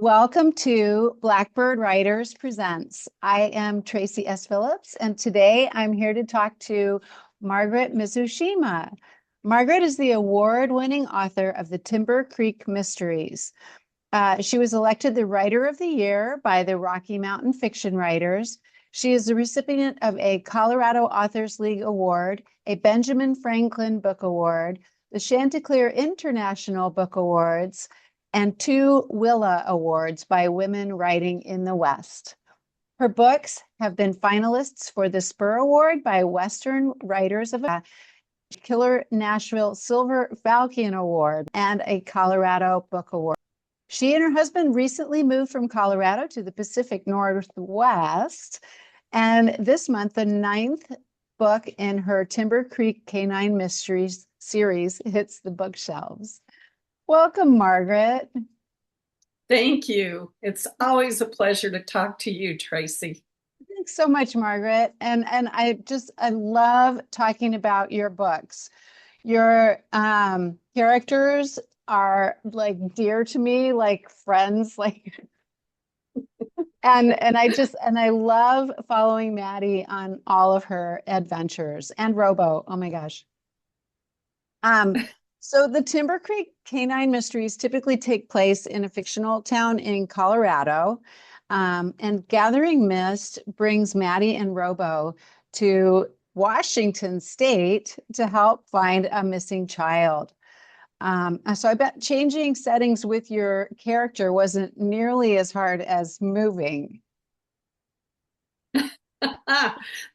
Welcome to Blackbird Writers Presents. I am Tracy S. Phillips, and today I'm here to talk to Margaret Mizushima. Margaret is the award-winning author of the Timber Creek Mysteries. She was elected the Writer of the Year by the Rocky Mountain Fiction Writers. She is the recipient of a Colorado Authors League Award, a Benjamin Franklin Book Award, the Chanticleer International Book Awards, and 2 Willa Awards by Women Writing in the West. Her books have been finalists for the Spur Award by Western Writers of Killer Nashville Silver Falcon Award and a Colorado Book Award. She and her husband recently moved from Colorado to the Pacific Northwest, and this month, the 9th book in her Timber Creek Canine Mysteries series hits the bookshelves. Welcome, Margaret. Thank you. It's always a pleasure to talk to you, Tracy. Thanks so much, Margaret. And I love talking about your books. Your characters are like dear to me, like friends, like and I love following Maddie on all of her adventures and Robo. Oh my gosh. So the Timber Creek Canine Mysteries typically take place in a fictional town in Colorado. And Gathering Mist brings Maddie and Robo to Washington State to help find a missing child. So I bet changing settings with your character wasn't nearly as hard as moving.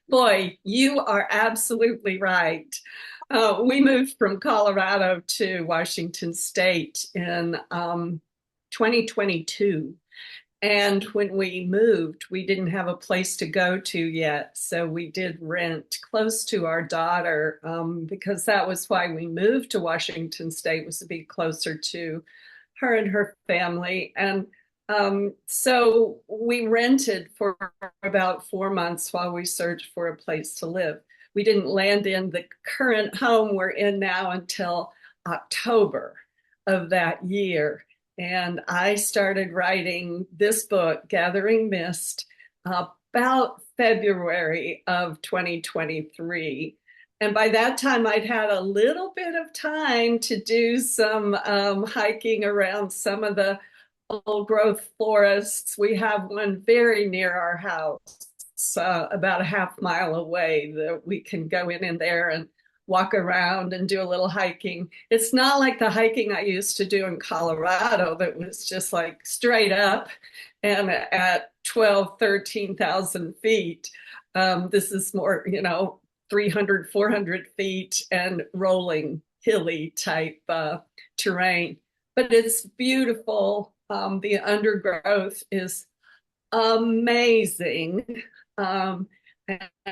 Boy, you are absolutely right. We moved from Colorado to Washington State in 2022. And when we moved, we didn't have a place to go to yet. So we did rent close to our daughter because that was why we moved to Washington State, was to be closer to her and her family. And so we rented for about 4 months while we searched for a place to live. We didn't land in the current home we're in now until October of that year. And I started writing this book, Gathering Mist, about February of 2023. And by that time, I'd had a little bit of time to do some hiking around some of the old growth forests. We have one very near our house, about a half mile away, that we can go in there and walk around and do a little hiking. It's not like the hiking I used to do in Colorado that was just like straight up and at 12, 13,000 feet. This is more, 300, 400 feet and rolling hilly type terrain. But it's beautiful. The undergrowth is amazing.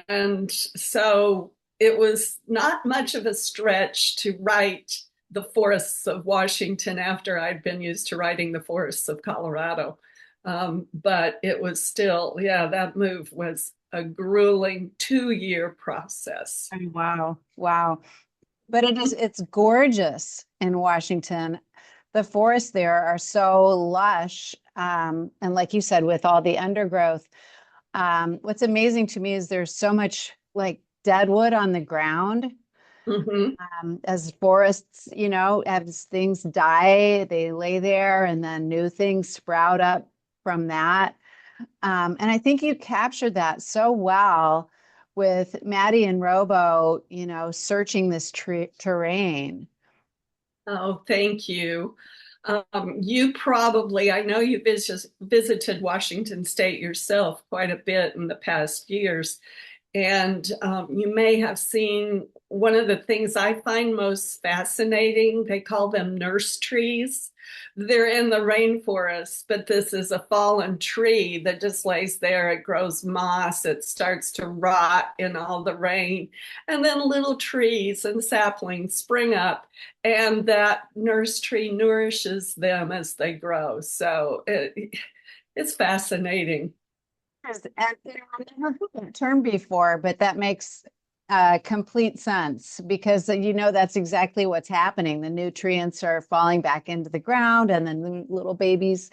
And so it was not much of a stretch to write the forests of Washington after I'd been used to writing the forests of Colorado. But it was still, that move was a grueling 2-year process. Oh, wow. Wow. But it's gorgeous in Washington. The forests there are so lush. And like you said, with all the undergrowth, what's amazing to me is there's so much like dead wood on the ground. Mm-hmm. As forests, as things die, they lay there and then new things sprout up from that. And I think you captured that so well with Maddie and Robo, searching this terrain. Oh, thank you. You probably, I know you visited Washington State yourself quite a bit in the past years. And you may have seen one of the things I find most fascinating. They call them nurse trees. They're in the rainforest, but this is a fallen tree that just lays there. It grows moss. It starts to rot in all the rain. And then little trees and saplings spring up, and that nurse tree nourishes them as they grow. So it's fascinating. And I've never heard that term before, but that makes complete sense because that's exactly what's happening. The nutrients are falling back into the ground, and then the little babies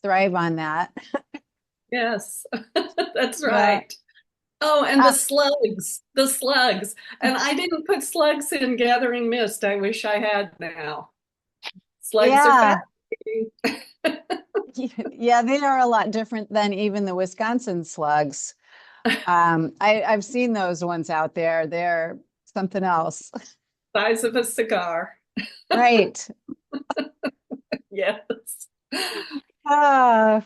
thrive on that. Yes, that's Yeah. right. Oh, and Uh, the slugs. And I didn't put slugs in Gathering Mist. I wish I had now. Slugs are yeah. fascinating. Yeah, they are a lot different than even the Wisconsin slugs. I've seen those ones out there. They're something else. Size of a cigar. Right. Yes. Uh,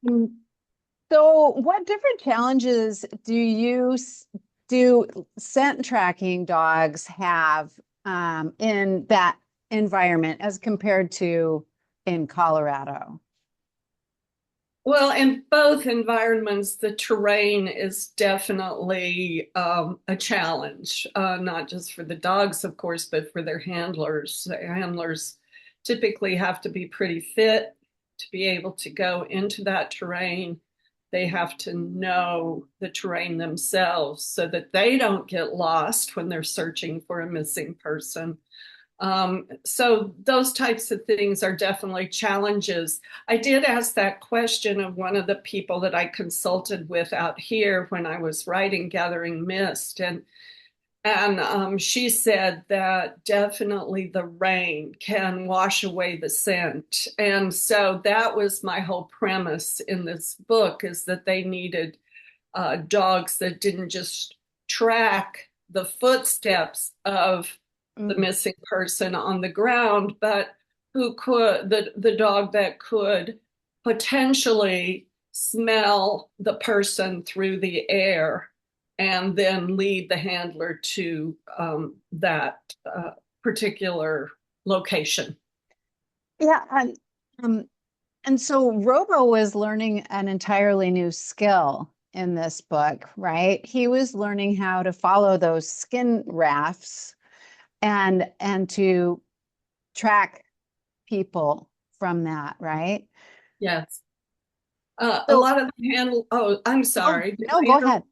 mm, so what different challenges do scent tracking dogs have in that environment as compared to in Colorado? Well, in both environments, the terrain is definitely a challenge, not just for the dogs, of course, but for their handlers. The handlers typically have to be pretty fit to be able to go into that terrain. They have to know the terrain themselves so that they don't get lost when they're searching for a missing person. So those types of things are definitely challenges. I did ask that question of one of the people that I consulted with out here when I was writing Gathering Mist, and she said that definitely the rain can wash away the scent. And so that was my whole premise in this book, is that they needed dogs that didn't just track the footsteps of the Mm. missing person on the ground, but who could, the dog that could potentially smell the person through the air and then lead the handler to that particular location. Yeah, um, and so Robo was learning an entirely new skill in this book, right? He was learning how to follow those skin rafts and to track people from that, right? Yes. A So, lot of the handle, oh, I'm oh, sorry. Did no, I go interrupt? ahead.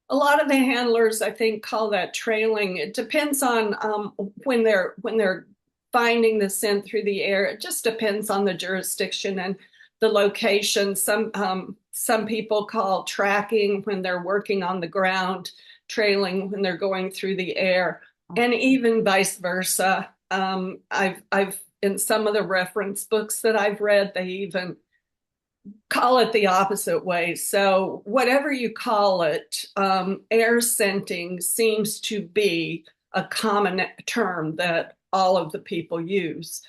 A lot of the handlers, I think, call that trailing. It depends on when they're finding the scent through the air. It just depends on the jurisdiction and the location. Some people call tracking when they're working on the ground, trailing when they're going through the air, and even vice versa. I've in some of the reference books that I've read, they even call it the opposite way. So, whatever you call it, air scenting seems to be a common term that all of the people use.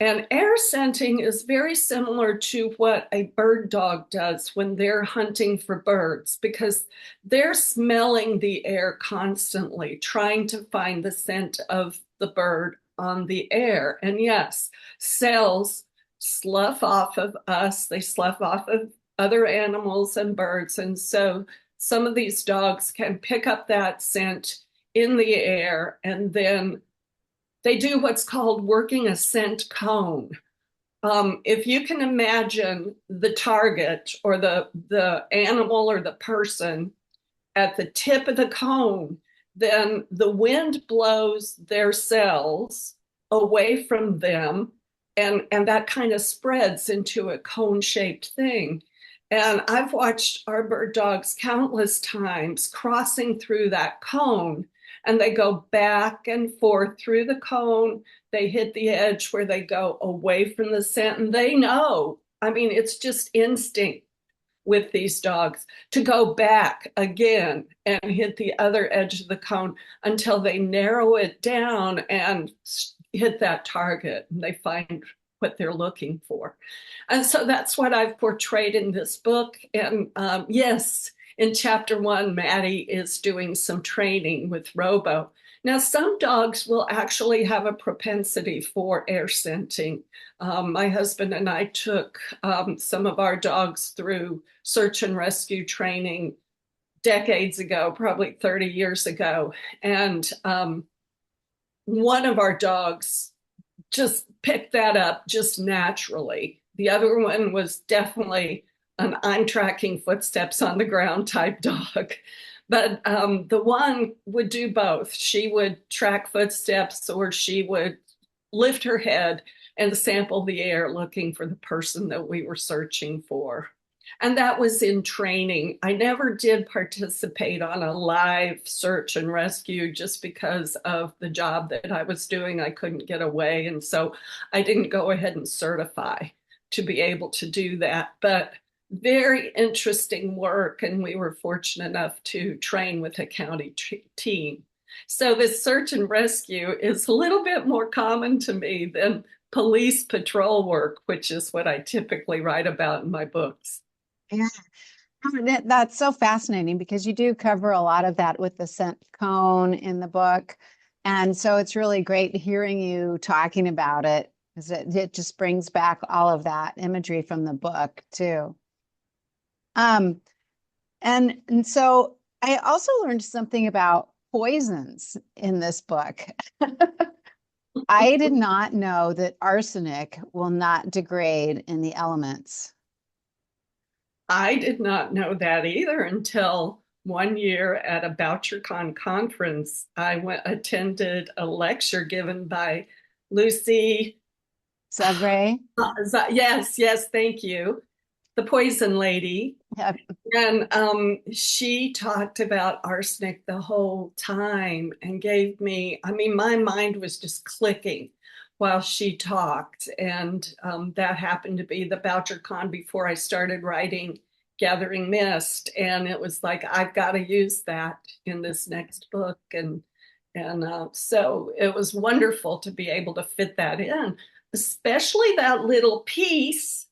And air scenting is very similar to what a bird dog does when they're hunting for birds, because they're smelling the air constantly, trying to find the scent of the bird on the air. And yes, cells slough off of us, they slough off of other animals and birds. And so some of these dogs can pick up that scent in the air, and then they do what's called working a scent cone. If you can imagine the target or the animal or the person at the tip of the cone, then the wind blows their cells away from them, and that kind of spreads into a cone-shaped thing. And I've watched our bird dogs countless times crossing through that cone, and they go back and forth through the cone. They hit the edge where they go away from the scent, and they know. I mean, it's just instinct with these dogs to go back again and hit the other edge of the cone until they narrow it down and hit that target and they find what they're looking for. And so that's what I've portrayed in this book. And yes, in chapter 1, Maddie is doing some training with Robo. Now, some dogs will actually have a propensity for air scenting. My husband and I took some of our dogs through search and rescue training decades ago, probably 30 years ago. And one of our dogs just picked that up just naturally. The other one was definitely an I'm tracking footsteps on the ground type dog. But the one would do both. She would track footsteps or she would lift her head and sample the air looking for the person that we were searching for. And that was in training. I never did participate on a live search and rescue just because of the job that I was doing. I couldn't get away. And so I didn't go ahead and certify to be able to do that. But very interesting work. And we were fortunate enough to train with a county team. So this search and rescue is a little bit more common to me than police patrol work, which is what I typically write about in my books. Yeah. That's so fascinating because you do cover a lot of that with the scent cone in the book. And so it's really great hearing you talking about it because it just brings back all of that imagery from the book too. Um, and so I also learned something about poisons in this book. I did not know that arsenic will not degrade in the elements. I did not know that either until one year at a BoucherCon conference. Attended a lecture given by Lucy. Sevre? Yes, thank you. The poison lady. Yeah. And she talked about arsenic the whole time and gave me, I mean, my mind was just clicking while she talked. And that happened to be the BoucherCon before I started writing Gathering Mist. And it was like, I've got to use that in this next book. And so it was wonderful to be able to fit that in, especially that little piece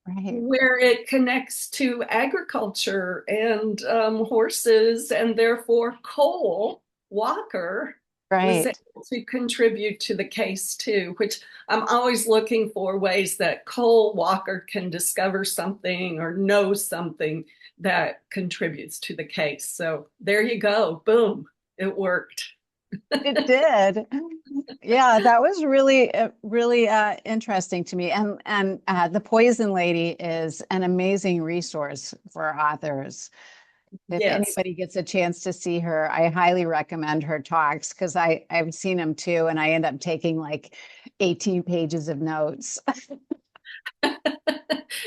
Right. where it connects to agriculture and horses, and therefore Cole Walker was Right. able to contribute to the case too, which I'm always looking for ways that Cole Walker can discover something or know something that contributes to the case. So there you go. Boom. It worked. It did. Yeah, that was really interesting to me. And the Poison Lady is an amazing resource for authors. If Yes. anybody gets a chance to see her, I highly recommend her talks because I've seen them too, and I end up taking like 18 pages of notes.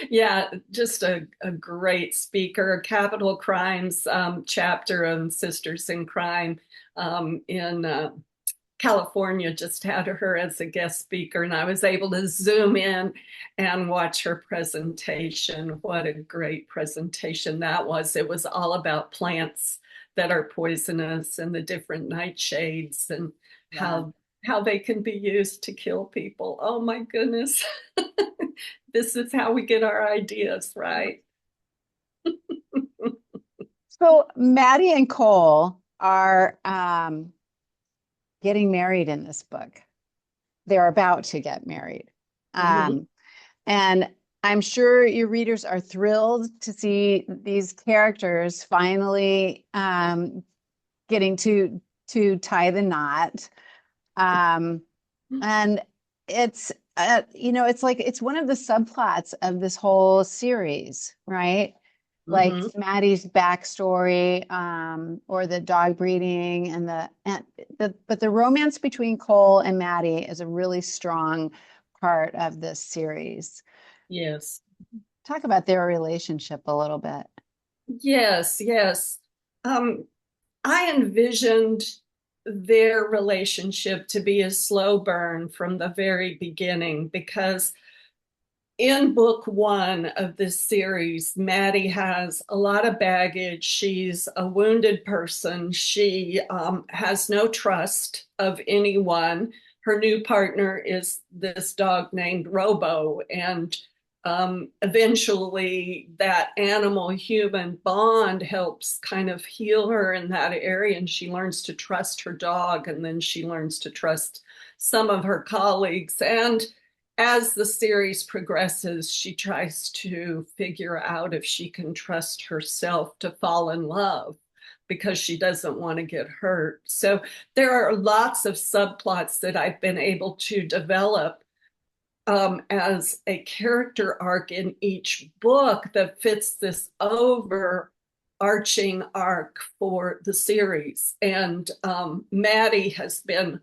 Yeah, just a great speaker. Capital Crimes chapter on Sisters in Crime in California just had her as a guest speaker, and I was able to zoom in and watch her presentation. What a great presentation that was. It was all about plants that are poisonous and the different nightshades and Yeah. how they can be used to kill people. Oh my goodness. This is how we get our ideas, right? So Maddie and Cole are getting married in this book. They're about to get married. Mm-hmm. And I'm sure your readers are thrilled to see these characters finally getting to tie the knot. Um, and it's it's like it's one of the subplots of this whole series, right? Like Mm-hmm. Maddie's backstory, or the dog breeding but the romance between Cole and Maddie is a really strong part of this series. Yes. Talk about their relationship a little bit. Yes. Um, I envisioned their relationship to be a slow burn from the very beginning because in book one of this series, Maddie has a lot of baggage. She's a wounded person. She has no trust of anyone. Her new partner is this dog named Robo, and eventually that animal human bond helps kind of heal her in that area, and she learns to trust her dog, and then she learns to trust some of her colleagues. And as the series progresses, she tries to figure out if she can trust herself to fall in love because she doesn't want to get hurt. So there are lots of subplots that I've been able to develop as a character arc in each book that fits this overarching arc for the series. And Maddie has been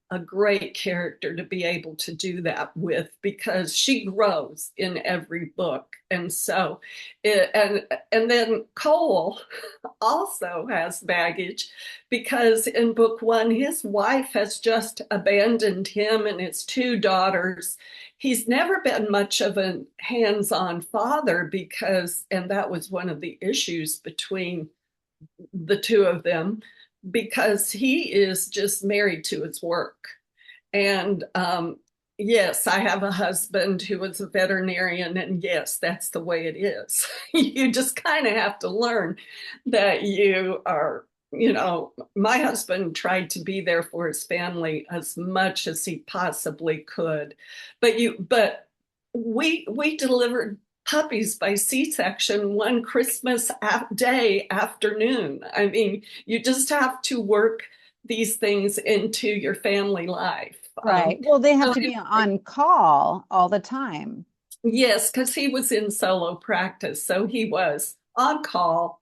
a great character to be able to do that with, because she grows in every book. And so and then Cole also has baggage, because in book one his wife has just abandoned him and his two daughters. He's never been much of a hands-on father, because, and that was one of the issues between the two of them, because he is just married to his work. And yes, I have a husband who was a veterinarian, and yes, that's the way it is. You just kind of have to learn that you are, my husband tried to be there for his family as much as he possibly could. But we delivered puppies by C-section one Christmas day afternoon. I mean, you just have to work these things into your family life. Right. Well, they have So to be on call all the time. yes, because he was in solo practice, so he was on call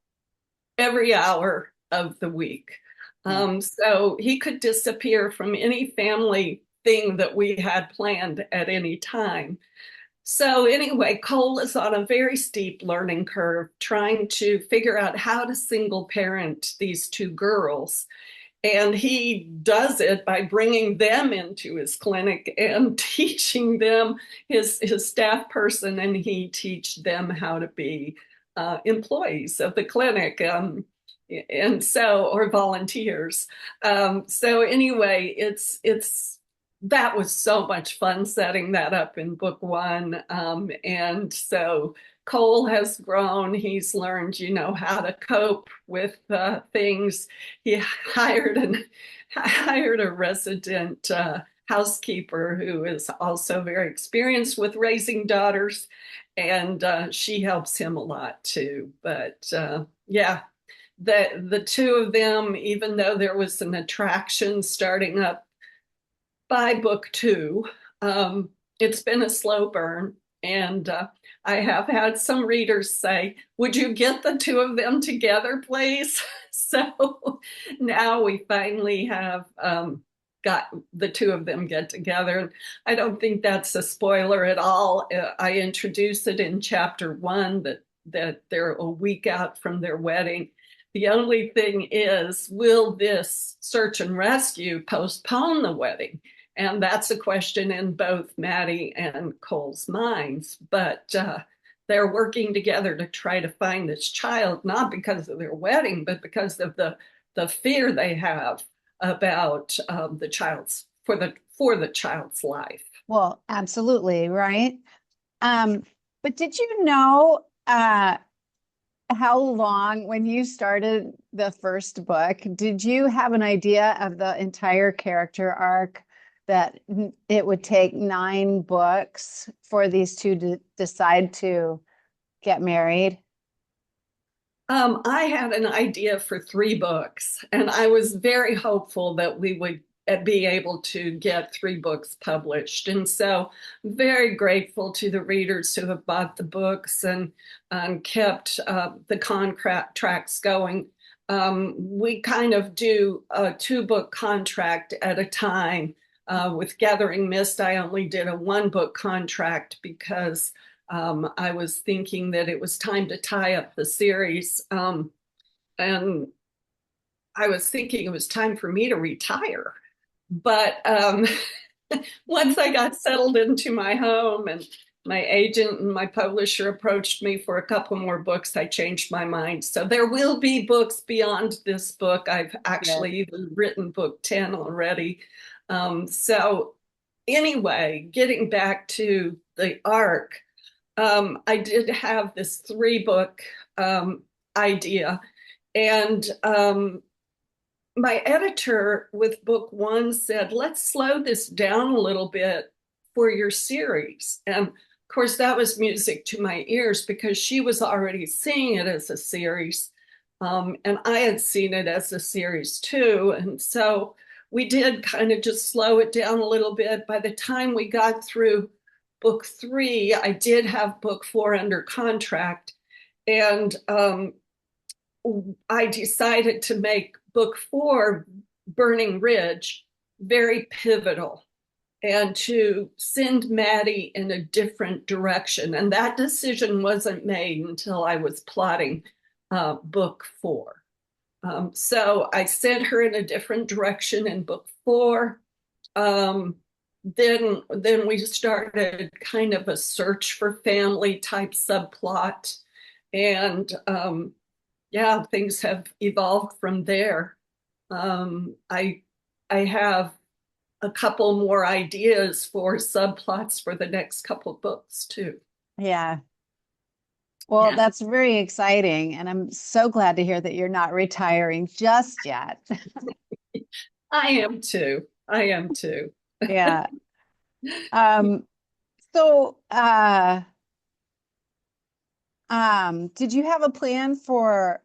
every hour of the week. Yeah. So he could disappear from any family thing that we had planned at any time. So anyway, Cole is on a very steep learning curve, trying to figure out how to single parent these two girls. And he does it by bringing them into his clinic and teaching them, his staff person, and he teach them how to be employees of the clinic. And so, or volunteers. So anyway, it's that was so much fun setting that up in book one. And so Cole has grown. He's learned, how to cope with things. He hired a resident housekeeper who is also very experienced with raising daughters, and she helps him a lot too. But yeah, the two of them, even though there was an attraction starting up by book two, it's been a slow burn. And I have had some readers say, would you get the two of them together, please? So now we finally have got the two of them get together. I don't think that's a spoiler at all. I introduce it in chapter one that they're a week out from their wedding. The only thing is, will this search and rescue postpone the wedding? And that's a question in both Maddie and Cole's minds. But they're working together to try to find this child, not because of their wedding, but because of the fear they have about the child's for the child's life. Well, absolutely, right? But did you know how long, when you started the first book, did you have an idea of the entire character arc, that it would take 9 books for these two to decide to get married? I had an idea for 3 books, and I was very hopeful that we would be able to get 3 books published. And so, very grateful to the readers who have bought the books and kept the contracts going. We kind of do a 2-book contract at a time. With Gathering Mist, I only did a 1-book contract because I was thinking that it was time to tie up the series. And I was thinking it was time for me to retire. But once I got settled into my home and my agent and my publisher approached me for a couple more books, I changed my mind. So there will be books beyond this book. I've actually even written book 10 already. So anyway, getting back to the arc, I did have this 3-book idea, and my editor with book 1 said, let's slow this down a little bit for your series. And of course, that was music to my ears, because she was already seeing it as a series. And I had seen it as a series too. And so we did kind of just slow it down a little bit. By the time we got through book 3, I did have book 4 under contract. And I decided to make book 4 Burning Ridge, very pivotal and to send Maddie in a different direction. And that decision wasn't made until I was plotting book 4. So I sent her in a different direction in book 4. Then we started kind of a search for family type subplot. And yeah, things have evolved from there. I have a couple more ideas for subplots for the next couple books too. Yeah. Well, Yeah, that's very exciting. And I'm so glad to hear that you're not retiring just yet. I am too. I am too. Yeah. Um, so did you have a plan for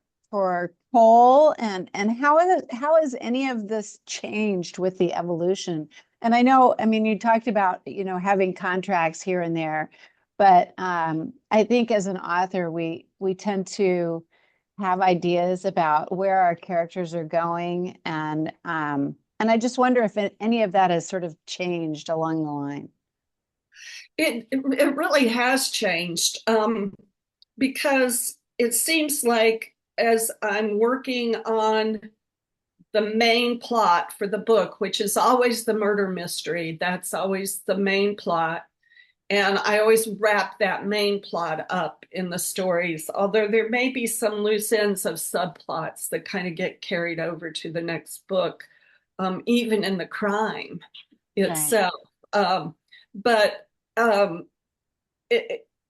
coal and how has any of this changed with the evolution? And I know, I mean, you talked about, having contracts here and there, but I think as an author, we tend to have ideas about where our characters are going, and I just wonder if any of that has sort of changed along the line. It really has changed because it seems like as I'm working on the main plot for the book, which is always the murder mystery, that's always the main plot. And I always wrap that main plot up in the stories, although there may be some loose ends of subplots that kind of get carried over to the next book, even in the crime Right. itself. But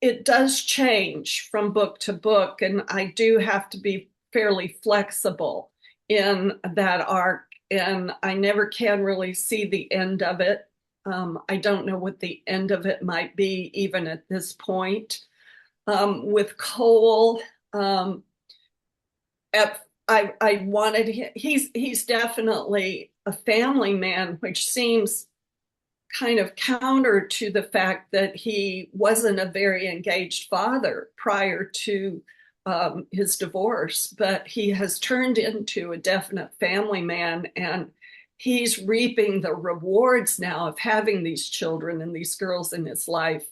it does change from book to book, and I do have to be fairly flexible in that arc, and I never can really see the end of it. I don't know what the end of it might be, even at this point. With Cole, I wanted him, he's definitely a family man, which seems kind of counter to the fact that he wasn't a very engaged father prior to his divorce, but he has turned into a definite family man, and he's reaping the rewards now of having these children and these girls in his life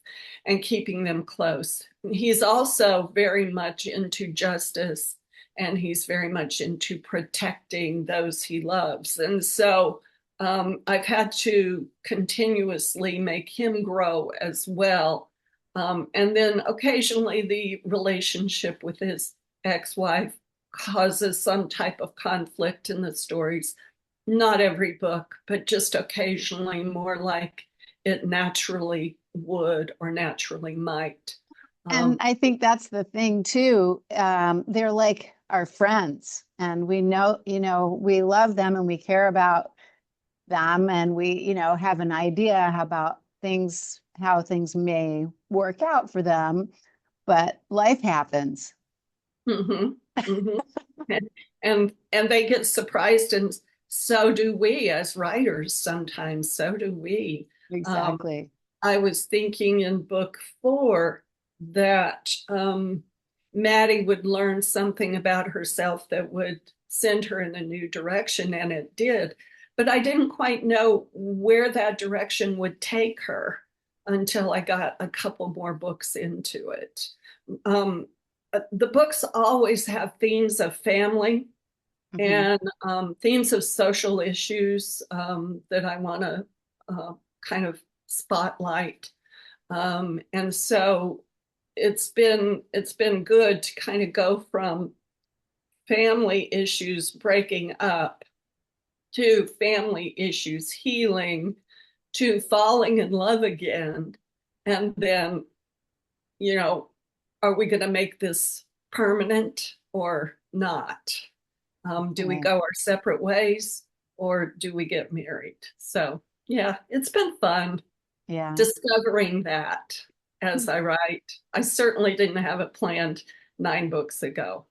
and keeping them close. He's also very much into justice, and he's very much into protecting those he loves. And so I've had to continuously make him grow as well. And then occasionally the relationship with his ex-wife causes some type of conflict in the stories. Not every book, but just occasionally, more like it naturally would or naturally might. And I think that's the thing too. They're like our friends, and we know, we love them and we care about them, and we, have an idea about how things may work out for them, but life happens. Mhm, mhm. And they get surprised, and so do we as writers sometimes. So do we. Um, Exactly. I was thinking in book 4 that Maddie would learn something about herself that would send her in a new direction, and it did. But I didn't quite know where that direction would take her until I got a couple more books into it. Um, the books always have themes of family Hmm. and themes of social issues that I want to kind of spotlight. And so it's been good to kind of go from family issues breaking up to family issues healing to falling in love again. And then, you know, are we going to make this permanent or not? Do we Right. go our separate ways or do we get married? So, yeah, it's been fun Yeah. discovering that as I write. I certainly didn't have it planned 9 books ago.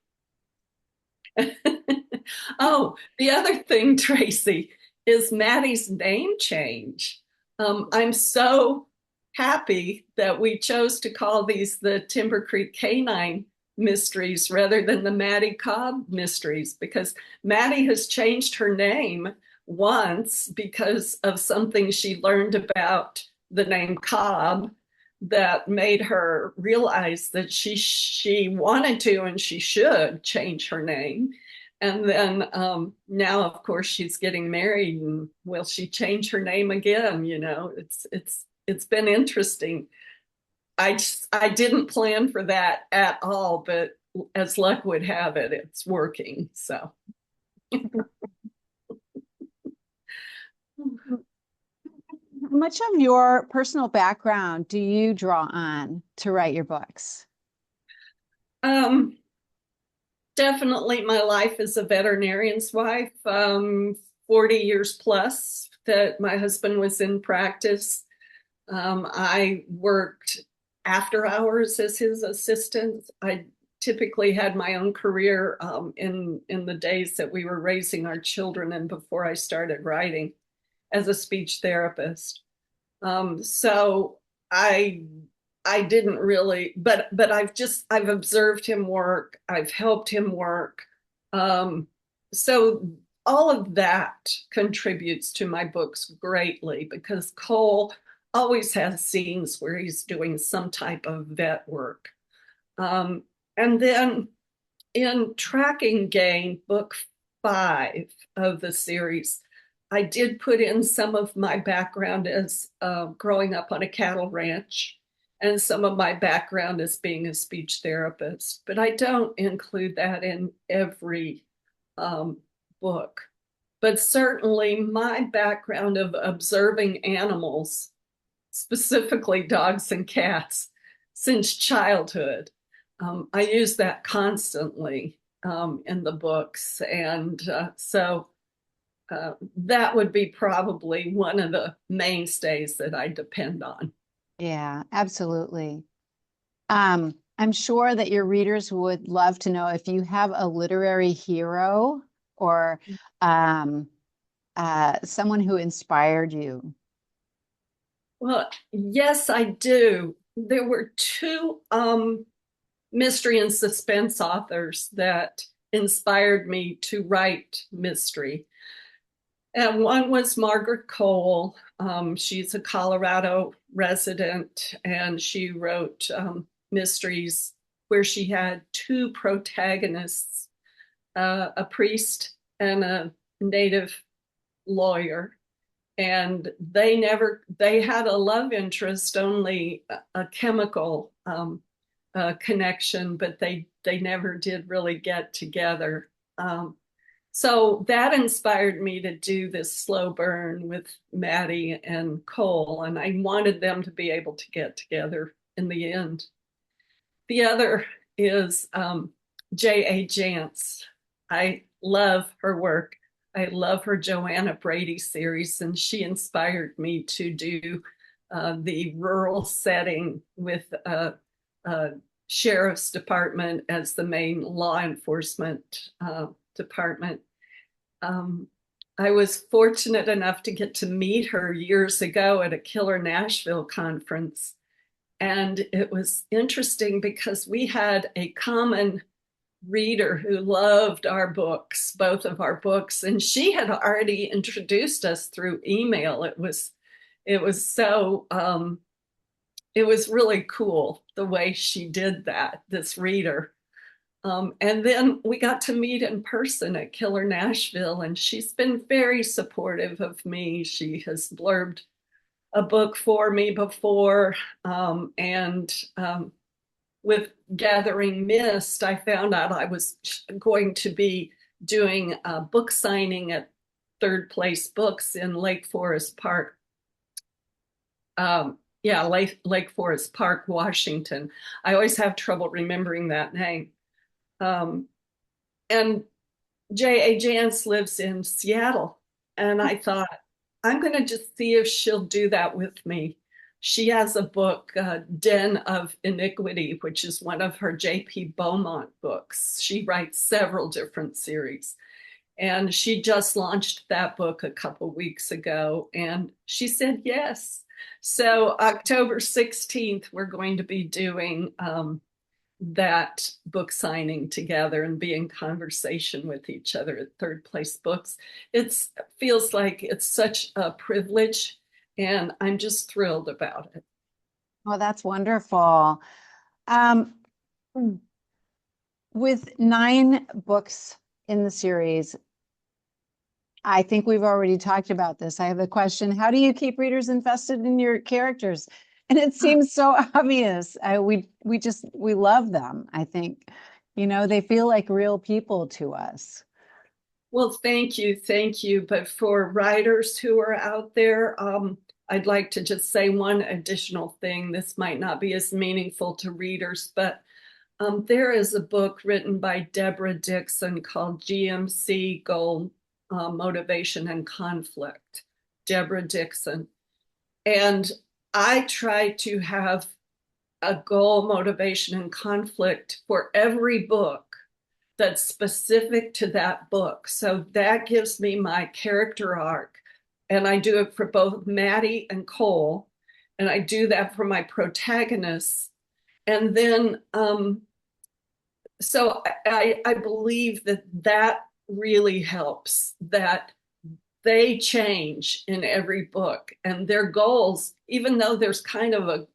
Oh, the other thing, Tracy, is Maddie's name change. I'm so happy that we chose to call these the Timber Creek Canine Mysteries rather than the Maddie Cobb Mysteries, because Maddie has changed her name once because of something she learned about the name Cobb that made her realize that she wanted to and she should change her name. And then now, of course, she's getting married, and will she change her name again? You know, it's been interesting. I didn't plan for that at all, but as luck would have it, it's working. So. How much of your personal background do you draw on to write your books? Um, Definitely my life as a veterinarian's wife, 40 years plus that my husband was in practice. I worked after hours as his assistant. I typically had my own career in the days that we were raising our children and before I started writing as a speech therapist. So I I didn't really, but I've observed him work. I've helped him work. Um, so all of that contributes to my books greatly because Cole always has scenes where he's doing some type of vet work. Um, and then in Tracking Game, book 5 of the series, I did put in some of my background as growing up on a cattle ranch and some of my background as being a speech therapist, but I don't include that in every um, book. But certainly my background of observing animals, specifically dogs and cats, since childhood. I use that constantly in the books. And that would be probably one of the mainstays that I depend on. Yeah, absolutely. I'm sure that your readers would love to know if you have a literary hero or um, someone who inspired you. Well, yes, I do. There were two mystery and suspense authors that inspired me to write mystery. And one was Margaret Cole. She's a Colorado resident, and she wrote mysteries where she had two protagonists, a priest and a native lawyer. And they had a love interest, only a chemical connection, but they never did really get together. So that inspired me to do this slow burn with Maddie and Cole, and I wanted them to be able to get together in the end. The other is J.A. Jance. I love her work. I love her Joanna Brady series, and she inspired me to do the rural setting with a sheriff's department as the main law enforcement department. Um, I was fortunate enough to get to meet her years ago at a Killer Nashville conference. And it was interesting because we had a common reader who loved our books, both of our books, and she had already introduced us through email. It was so it was really cool the way she did that, this reader. And then we got to meet in person at Killer Nashville, and she's been very supportive of me. She has blurbed a book for me before, and with Gathering Mist, I found out I was going to be doing a book signing at Third Place Books in Lake Forest Park. Yeah, Lake Forest Park, Washington. I always have trouble remembering that name. Um, and J.A. Jance lives in Seattle. And I thought, I'm going to just see if she'll do that with me. She has a book, Den of Iniquity, which is one of her J.P. Beaumont books. She writes several different series. And she just launched that book a couple weeks ago. And she said yes. So October 16th, we're going to be doing that book signing together and be in conversation with each other at Third Place Books. It feels like it's such a privilege, and I'm just thrilled about it. Oh, that's wonderful. Um, with 9 books in the series, I think we've already talked about this. I have a question. How do you keep readers invested in your characters? And it seems so obvious. We love them. I think, they feel like real people to us. Well, thank you, thank you. But for writers who are out there, I'd like to just say one additional thing. This might not be as meaningful to readers, but there is a book written by Deborah Dixon called GMC Goal, Motivation and Conflict. Deborah Dixon. And I try to have a goal, motivation, and conflict for every book that's specific to that book. So that gives me my character arc. And I do it for both Maddie and Cole. And I do that for my protagonists. And then, so I believe that that really helps, that they change in every book, and their goals, even though there's kind of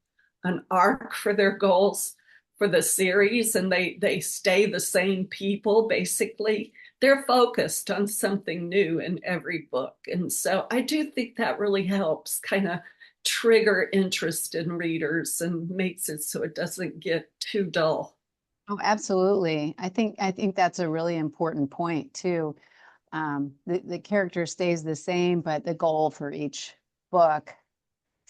an arc for their goals for the series, and they stay the same people basically, they're focused on something new in every book. And so I do think that really helps kind of trigger interest in readers and makes it so it doesn't get too dull. Oh, absolutely. I think that's a really important point too. The character stays the same, but the goal for each book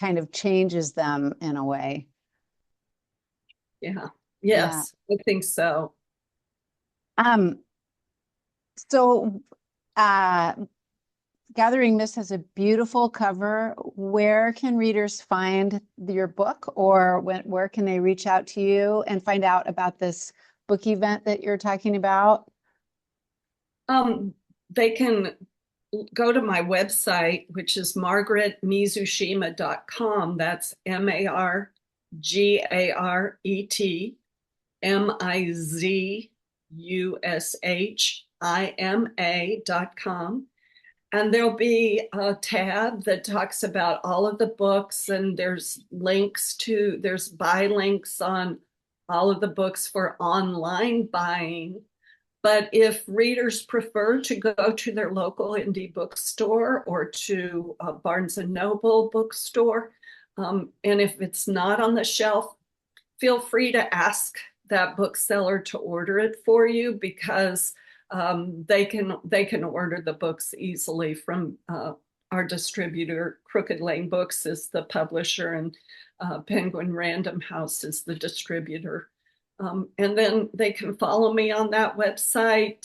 kind of changes them in a way. Yeah. Yeah. Yes, I think so. Um, so uh Gathering Mist has a beautiful cover. Where can readers find your book, or where can they reach out to you and find out about this book event that you're talking about? They can go to my website, which is margaretmizushima.com. That's MargaretMizushima.com. And there'll be a tab that talks about all of the books, and there's buy links on all of the books for online buying. But if readers prefer to go to their local indie bookstore or to a Barnes and Noble bookstore, and if it's not on the shelf, feel free to ask that bookseller to order it for you, because they can order the books easily from our distributor. Crooked Lane Books is the publisher, and Penguin Random House is the distributor. And then they can follow me on that website,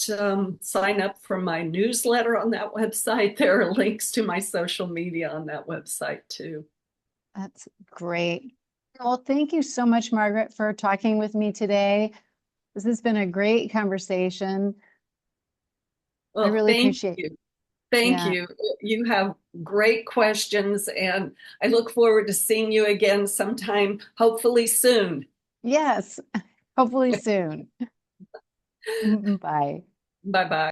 sign up for my newsletter on that website. There are links to my social media on that website too. That's great. Well, thank you so much, Margaret, for talking with me today. This has been a great conversation. I Well, really thank appreciate. you. Thank Yeah. you. You have great questions, and I look forward to seeing you again sometime, hopefully soon. Yes. Hopefully soon. Bye. Bye bye.